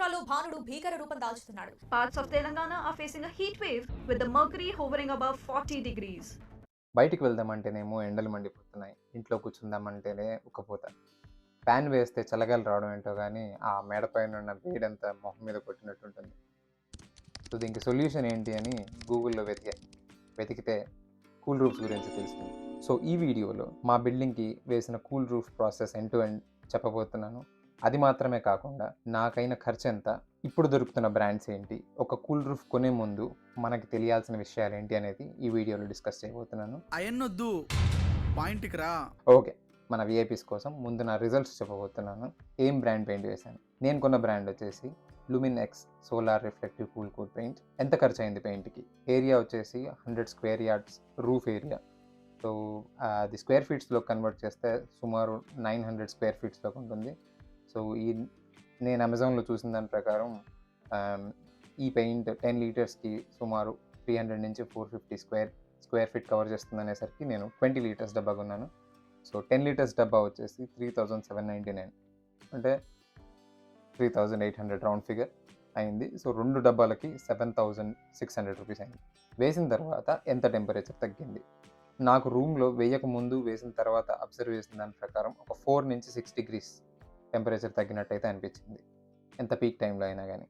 రాష్ట్రాల్లో భానుడు భీకర రూపం దాల్చుతున్నాడు. Parts of Telangana are facing a heat wave with the mercury hovering above 40 degrees. బయటికి వెళ్దామంటేనేమో ఎండలు మండిపోతున్నాయి. ఇంట్లో కూర్చుందామంటేనే ఉక్కపోత. ఫ్యాన్ వేస్తే చల్లగాలి రావడం ఏంటో గానీ, ఆ మేడ పైనున్న వేడంతా మొహం మీద కొట్టినట్టుంటుంది. సో, దీనికి సొల్యూషన్ ఏంటి అని గూగుల్‌లో వెతికితే కూల్ రూఫ్స్ గురించి తెలిసింది. సో, ఈ వీడియోలో మా బిల్డింగ్‌కి వేసిన cool roof process end to end చెప్పబోతున్నాను. అది మాత్రమే కాకుండా నాకైన ఖర్చెంత, ఇప్పుడు దొరుకుతున్న బ్రాండ్స్ ఏంటి, ఒక కూల్ రూఫ్ కొనే ముందు మనకి తెలియాల్సిన విషయాలేంటి అనేది ఈ వీడియోలో డిస్కస్ చేయబోతున్నాను. అయన్నొద్దు, పాయింట్కి రా. ఓకే, మన విఐపీస్ కోసం ముందు నా రిజల్ట్స్ చెప్పబోతున్నాను. ఏం బ్రాండ్ పెయింట్ వేశాను? నేను కొన్న బ్రాండ్ వచ్చేసి Lumin X solar reflective cool paint. ఎంత ఖర్చు అయింది పెయింట్కి? ఏరియా వచ్చేసి 100 square yards roof area. So అది స్క్వేర్ ఫీట్స్లో కన్వర్ట్ చేస్తే సుమారు 900 స్క్వేర్ ఫీట్స్లోకి ఉంటుంది. సో నేను అమెజాన్లో చూసిన దాని ప్రకారం ఈ పెయింట్ 10 లీటర్స్కి సుమారు 300 నుంచి 450 స్క్వేర్ ఫీట్ కవర్ చేస్తుంది అనేసరికి నేను 20 లీటర్స్ డబ్బా కొన్నాను. సో 10 లీటర్స్ డబ్బా వచ్చేసి 3799, అంటే 3800 రౌండ్ ఫిగర్ అయింది. సో 2 డబ్బాలకి 7600 రూపీస్ అయింది. వేసిన తర్వాత ఎంత టెంపరేచర్ తగ్గింది? నాకు రూమ్లో వేయక ముందు వేసిన తర్వాత అబ్జర్వ్ చేసిన దాని ప్రకారం ఒక 4 నుంచి 6 డిగ్రీస్ టెంపరేచర్ తగ్గినట్టయితే అనిపించింది. ఎంత పీక్ టైంలో అయినా కానీ,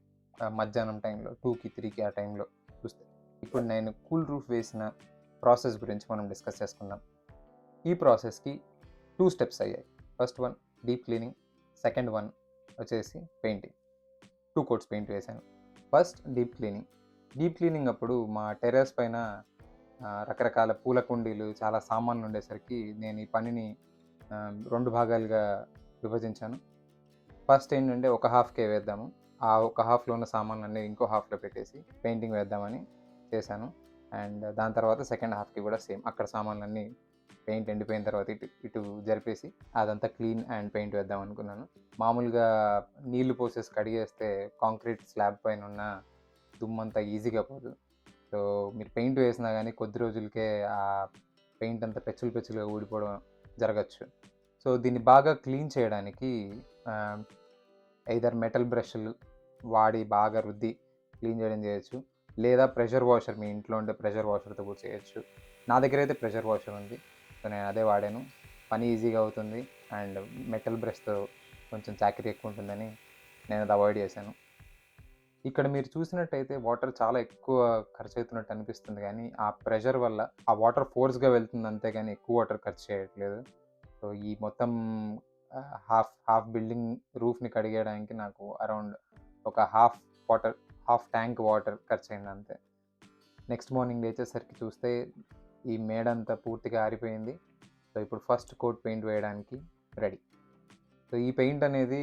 మధ్యాహ్నం టైంలో 2కి 3కి ఆ టైంలో చూస్తే. ఇప్పుడు నేను కూల్ రూఫ్ వేసిన ప్రాసెస్ గురించి మనం డిస్కస్ చేసుకుందాం. ఈ ప్రాసెస్కి 2 స్టెప్స్ అయ్యాయి. First one deep cleaning, second one వచ్చేసి పెయింటింగ్. 2 కోట్స్ పెయింట్ వేశాను. ఫస్ట్ డీప్ క్లీనింగ్ అప్పుడు మా టెర్రస్ పైన రకరకాల పూల కుండీలు, చాలా సామాన్లు ఉండేసరికి నేను ఈ పనిని 2 భాగాలుగా విభజించాను. ఫస్ట్ ఏంటంటే ఒక హాఫ్కే వేద్దాము, ఆ ఒక హాఫ్లో ఉన్న సామాన్లన్నీ ఇంకో హాఫ్లో పెట్టేసి పెయింటింగ్ వేద్దామని చేశాను. అండ్ దాని తర్వాత సెకండ్ హాఫ్కి కూడా సేమ్, అక్కడ సామాన్లన్నీ పెయింట్ ఎండిపోయిన తర్వాత ఇటు జరిపేసి అదంతా క్లీన్ అండ్ పెయింట్ వేద్దాం అనుకున్నాను. మామూలుగా నీళ్లు పోసేసి కడిగేస్తే కాంక్రీట్ స్లాబ్ పైన ఉన్న దుమ్మంతా ఈజీగా పోదు. సో మీరు పెయింట్ వేసినా కానీ కొద్ది రోజులకే ఆ పెయింట్ అంతా పెచ్చులుగా ఊడిపోవడం జరగచ్చు. సో దీన్ని బాగా క్లీన్ చేయడానికి ఐదర్ మెటల్ బ్రష్లు వాడి బాగా రుద్ది క్లీన్ చేయొచ్చు, లేదా ప్రెషర్ వాషర్, మీ ఇంట్లో ఉండే ప్రెషర్ వాషర్తో కూడా చేయొచ్చు. నా దగ్గర అయితే ప్రెషర్ వాషర్ ఉంది, సో నేను అదే వాడాను. పని ఈజీగా అవుతుంది అండ్ మెటల్ బ్రష్తో కొంచెం చాకరీ ఎక్కువ ఉంటుందని నేను అది అవాయిడ్ చేశాను. ఇక్కడ మీరు చూసినట్టయితే వాటర్ చాలా ఎక్కువ ఖర్చు అవుతున్నట్టు అనిపిస్తుంది, కానీ ఆ ప్రెషర్ వల్ల ఆ వాటర్ ఫోర్స్గా వెళ్తుంది అంతే, కానీ ఎక్కువ వాటర్ ఖర్చు చేయట్లేదు. సో ఈ మొత్తం హాఫ్ బిల్డింగ్ రూఫ్ని కడిగేయడానికి నాకు అరౌండ్ ఒక హాఫ్ ట్యాంక్ వాటర్ ఖర్చు అయింది అంతే. నెక్స్ట్ మార్నింగ్ లేచేసరికి చూస్తే ఈ మేడంతా పూర్తిగా ఆరిపోయింది. సో ఇప్పుడు ఫస్ట్ కోట్ పెయింట్ వేయడానికి రెడీ. సో ఈ పెయింట్ అనేది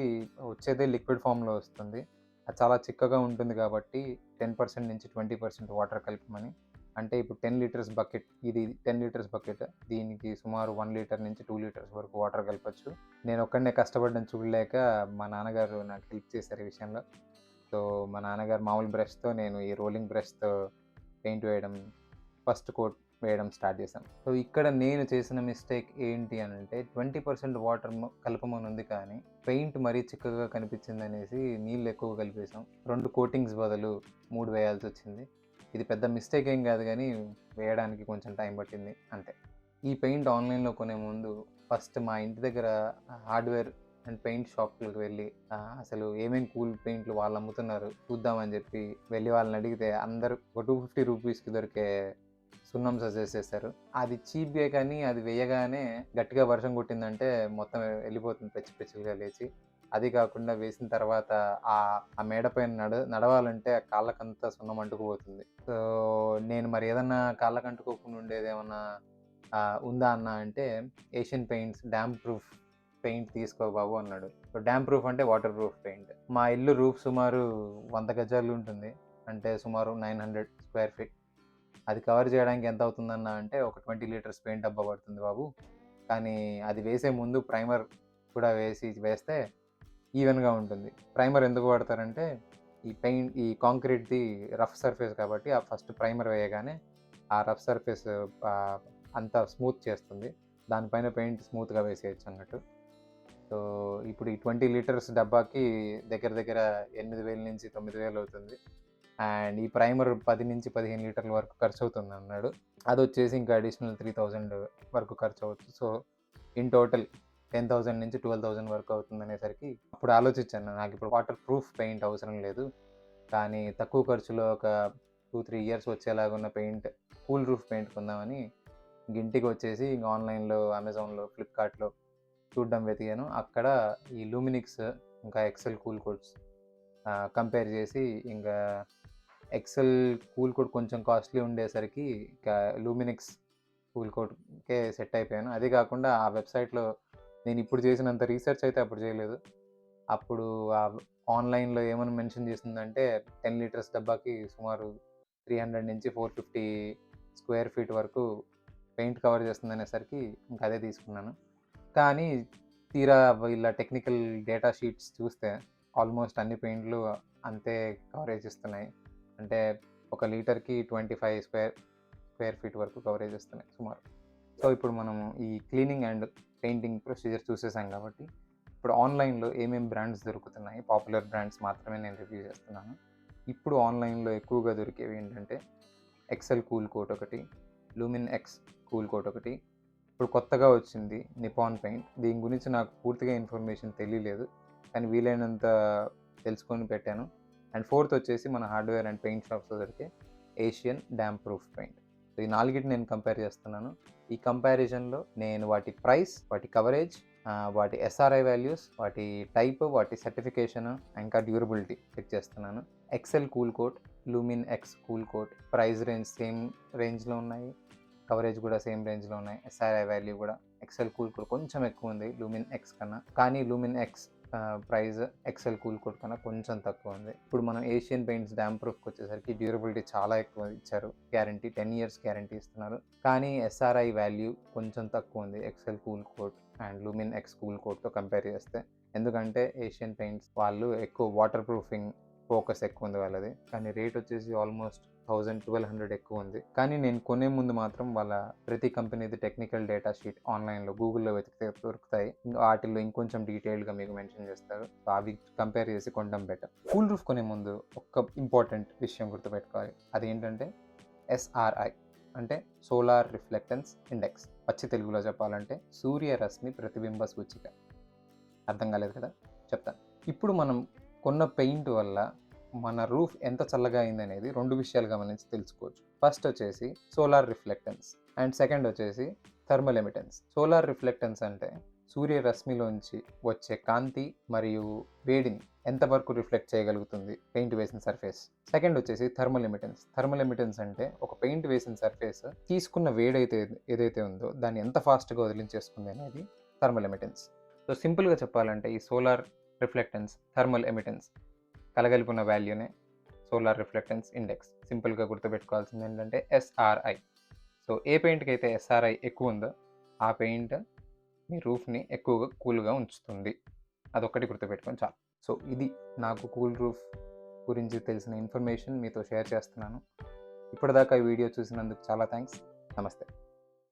వచ్చేదే లిక్విడ్ ఫామ్లో వస్తుంది. అది చాలా చిక్కగా ఉంటుంది కాబట్టి 10% నుంచి 20% వాటర్ కలుపుమని. అంటే ఇప్పుడు 10 లీటర్స్ బకెట్, ఇది 10 లీటర్స్ బకెట్, దీనికి సుమారు 1 లీటర్ నుంచి 2 లీటర్స్ వరకు వాటర్ కలపచ్చు. నేను ఒక్కడనే కష్టపడడం చూడలేక మా నాన్నగారు నాకు హెల్ప్ చేశారు ఈ విషయంలో. సో మా నాన్నగారు మామూలు బ్రష్తో, నేను ఈ రోలింగ్ బ్రష్తో పెయింట్ వేయడం, ఫస్ట్ కోట్ వేయడం స్టార్ట్ చేశాను. సో ఇక్కడ నేను చేసిన మిస్టేక్ ఏంటి అని అంటే 20% వాటర్ కలపమని ఉంది, కానీ పెయింట్ మరీ చిక్కగా కనిపించింది అనేసి నీళ్ళు ఎక్కువ కలిపేసాం. 2 కోటింగ్స్ బదులు 3 వేయాల్సి వచ్చింది. ఇది పెద్ద మిస్టేక్ ఏం కాదు, కానీ వేయడానికి కొంచెం టైం పట్టింది అంతే. ఈ పెయింట్ ఆన్లైన్లో కొనే ముందు ఫస్ట్ మా ఇంటి దగ్గర హార్డ్వేర్ అండ్ పెయింట్ షాప్లకు వెళ్ళి అసలు ఏమేమి కూల్ పెయింట్లు వాళ్ళు అమ్ముతున్నారు చూద్దామని చెప్పి వెళ్ళి వాళ్ళని అడిగితే అందరూ ఒక 250 రూపీస్కి దొరికే సున్నం సజెస్ట్ చేశారు. అది చీప్గా, కానీ అది వేయగానే గట్టిగా వర్షం కొట్టిందంటే మొత్తం వెళ్ళిపోతుంది పెచ్చులుగా లేచి. అది కాకుండా వేసిన తర్వాత ఆ మేడ పైన నడవాలంటే కాళ్ళకంతా సున్నం అంటుకుపోతుంది. సో నేను మరి ఏదన్నా కాళ్ళకు అంటుకోకుండా ఉండేది ఏమన్నా ఉందా అన్న అంటే, Asian paints dam proof paint తీసుకో బాబు అన్నాడు. సో డ్యామ్ ప్రూఫ్ అంటే వాటర్ ప్రూఫ్ పెయింట్. మా ఇల్లు రూఫ్ సుమారు 100 గజాలు ఉంటుంది, అంటే సుమారు 900 స్క్వేర్ ఫీట్. అది కవర్ చేయడానికి ఎంత అవుతుందన్న అంటే ఒక 20 లీటర్స్ పెయింట్ డబ్బా పడుతుంది బాబు. కానీ అది వేసే ముందు ప్రైమర్ కూడా వేస్తే ఈవెన్గా ఉంటుంది. ప్రైమర్ ఎందుకు వాడతారంటే ఈ కాంక్రీట్ది రఫ్ సర్ఫేస్ కాబట్టి ఆ ఫస్ట్ ప్రైమర్ వేయగానే ఆ రఫ్ సర్ఫేస్ అంతా స్మూత్ చేస్తుంది, దానిపైన పెయింట్ స్మూత్గా వేసేయచ్చు అన్నట్టు. సో ఇప్పుడు ఈ 20 లీటర్స్ డబ్బాకి దగ్గర దగ్గర 8,000 నుంచి 9,000 అవుతుంది. అండ్ ఈ ప్రైమర్ 10 నుంచి 15 లీటర్ల వరకు ఖర్చు అవుతుంది అన్నాడు. అది వచ్చేసి ఇంకా అడిషనల్ 3,000 వరకు ఖర్చు అవ్వచ్చు. సో ఇన్ టోటల్ 10,000 నుంచి 12,000 వరకు అవుతుంది అనేసరికి అప్పుడు ఆలోచించాను, నాకు ఇప్పుడు వాటర్ ప్రూఫ్ పెయింట్ అవసరం లేదు, కానీ తక్కువ ఖర్చులో ఒక 2-3 ఇయర్స్ వచ్చేలాగా ఉన్న పెయింట్, కూల్ రూఫ్ పెయింట్ కొందామని ఇంటికి వచ్చేసి ఇంకా ఆన్లైన్లో, అమెజాన్లో, ఫ్లిప్కార్ట్లో చూడడం వెతికాను. అక్కడ ఈ లూమినిక్స్ ఇంకా ఎక్సెల్ కూల్ కోట్స్ కంపేర్ చేసి ఇంకా ఎక్సెల్ కూల్ కోట్ కొంచెం కాస్ట్లీ ఉండేసరికి ఇంకా లూమినిక్స్ కూల్ కోట్కే సెట్ అయిపోయాను. అదే కాకుండా ఆ వెబ్సైట్లో నేను ఇప్పుడు చేసినంత రీసెర్చ్ అయితే అప్పుడు చేయలేదు. అప్పుడు ఆన్లైన్లో ఏమైనా మెన్షన్ చేసిందంటే 10 లీటర్స్ డబ్బాకి సుమారు 300 నుంచి 450 స్క్వేర్ ఫీట్ వరకు పెయింట్ కవర్ చేస్తుంది అనేసరికి ఇంకా అదే తీసుకున్నాను. కానీ తీరా వీళ్ళ టెక్నికల్ డేటా షీట్స్ చూస్తే ఆల్మోస్ట్ అన్ని పెయింట్లు అంతే కవరేజ్ ఇస్తున్నాయి. అంటే ఒక లీటర్కి 25 స్క్వేర్ ఫీట్ వరకు కవరేజ్ ఇస్తున్నాయి సుమారు. సో ఇప్పుడు మనము ఈ క్లీనింగ్ అండ్ పెయింటింగ్ ప్రొసీజర్ చూసేసాం కాబట్టి ఇప్పుడు ఆన్లైన్లో ఏమేమి బ్రాండ్స్ దొరుకుతున్నాయి, పాపులర్ బ్రాండ్స్ మాత్రమే నేను రివ్యూ చేస్తున్నాను. ఇప్పుడు ఆన్లైన్లో ఎక్కువగా దొరికేవి ఏంటంటే ఎక్సెల్ కూల్ కోట్ ఒకటి, లూమిన్ ఎక్స్ కూల్ కోట్ ఒకటి, ఇప్పుడు కొత్తగా వచ్చింది నిపాన్ పెయింట్. దీని గురించి నాకు పూర్తిగా ఇన్ఫర్మేషన్ తెలియలేదు, కానీ వీలైనంత తెలుసుకొని పెట్టాను. అండ్ ఫోర్త్ వచ్చేసి మన హార్డ్వేర్ అండ్ పెయింట్ షాప్స్లో దొరికే Asian dam proof paint. So ఈ నాలుగిటి నేను కంపేర్ చేస్తున్నాను. ఈ కంపారిజన్లో నేను వాటి ప్రైస్, వాటి కవరేజ్, వాటి ఎస్ఆర్ఐ వాల్యూస్, వాటి టైప్, వాటి సర్టిఫికేషన్, ఇంకా డ్యూరబిలిటీ చెక్ చేస్తున్నాను. Excel cool coat, Lumin X cool coat price range same రేంజ్లో ఉన్నాయి, కవరేజ్ కూడా సేమ్ రేంజ్లో ఉన్నాయి. ఎస్ఆర్ఐ వాల్యూ కూడా ఎక్సెల్ కూల్ కోట్ కొంచెం ఎక్కువ ఉంది లూమిన్ ఎక్స్ కన్నా, కానీ Lumin X price Excel cool coat కన్నా కొంచెం తక్కువ ఉంది. ఇప్పుడు మనం ఏషియన్ పెయింట్స్ డ్యామ్ ప్రూఫ్కి వచ్చేసరికి డ్యూరబిలిటీ చాలా ఎక్కువ ఇచ్చారు, గ్యారంటీ 10 years గ్యారంటీ ఇస్తున్నారు. కానీ ఎస్ఆర్ఐ వాల్యూ కొంచెం తక్కువ ఉంది Excel cool coat and Lumin X cool కోట్తో కంపేర్ చేస్తే. ఎందుకంటే ఏషియన్ పెయింట్స్ వాళ్ళు ఎక్కువ వాటర్ ప్రూఫింగ్ ఫోకస్ ఎక్కువ ఉంది వాళ్ళది, కానీ రేట్ వచ్చేసి ఆల్మోస్ట్ 1,000-1,200 ఎక్కువ ఉంది. కానీ నేను కొనే ముందు మాత్రం వాళ్ళ ప్రతి కంపెనీది టెక్నికల్ డేటా షీట్ ఆన్లైన్లో, గూగుల్లో వెతికితే దొరుకుతాయి. వాటిల్లో ఇంకొంచెం డీటెయిల్గా మీకు మెన్షన్ చేస్తారు. సో అవి కంపేర్ చేసి కొనడం బెటర్. కూల్ రూఫ్ కొనే ముందు ఒక ఇంపార్టెంట్ విషయం గుర్తుపెట్టుకోవాలి. అదేంటంటే ఎస్ఆర్ఐ అంటే సోలార్ రిఫ్లెక్టెన్స్ ఇండెక్స్. పచ్చి తెలుగులో చెప్పాలంటే సూర్యరశ్మి ప్రతిబింబ సూచిక. అర్థం కాలేదు కదా, చెప్తాను. ఇప్పుడు మనం కొన్న పెయింట్ వల్ల మన రూఫ్ ఎంత చల్లగా అయిందనేది 2 విషయాలు గమనించి తెలుసుకోవచ్చు. ఫస్ట్ వచ్చేసి సోలార్ రిఫ్లెక్టెన్స్ అండ్ సెకండ్ వచ్చేసి థర్మల్ ఎమిటెన్స్. సోలార్ రిఫ్లెక్టెన్స్ అంటే సూర్యరశ్మిలోంచి వచ్చే కాంతి మరియు వేడిని ఎంతవరకు రిఫ్లెక్ట్ చేయగలుగుతుంది పెయింట్ వేసిన సర్ఫేస్. సెకండ్ వచ్చేసి థర్మల్ ఎమిటెన్స్. థర్మల్ ఎమిటెన్స్ అంటే ఒక పెయింట్ వేసిన సర్ఫేస్ తీసుకున్న వేడైతే ఏదైతే ఉందో దాన్ని ఎంత ఫాస్ట్గా వదిలించేసుకుంది అనేది థర్మల్ ఎమిటెన్స్. సో సింపుల్గా చెప్పాలంటే ఈ సోలార్ రిఫ్లెక్టెన్స్, థర్మల్ ఎమిటెన్స్ కలగలిపిన వాల్యూనే సోలార్ రిఫ్లెక్టెన్స్ ఇండెక్స్. సింపుల్గా గుర్తుపెట్టుకోవాల్సింది ఏంటంటే ఎస్ఆర్ఐ. సో ఏ పెయింట్కి అయితే ఎస్ఆర్ఐ ఎక్కువ ఉందో ఆ పెయింట్ మీ రూఫ్ని ఎక్కువగా కూల్గా ఉంచుతుంది. అదొక్కటి గుర్తుపెట్టుకొని చాలు. సో ఇది నాకు కూల్ రూఫ్ గురించి తెలిసిన ఇన్ఫర్మేషన్ మీతో షేర్ చేస్తున్నాను. ఇప్పటిదాకా ఈ వీడియో చూసినందుకు చాలా థ్యాంక్స్. నమస్తే.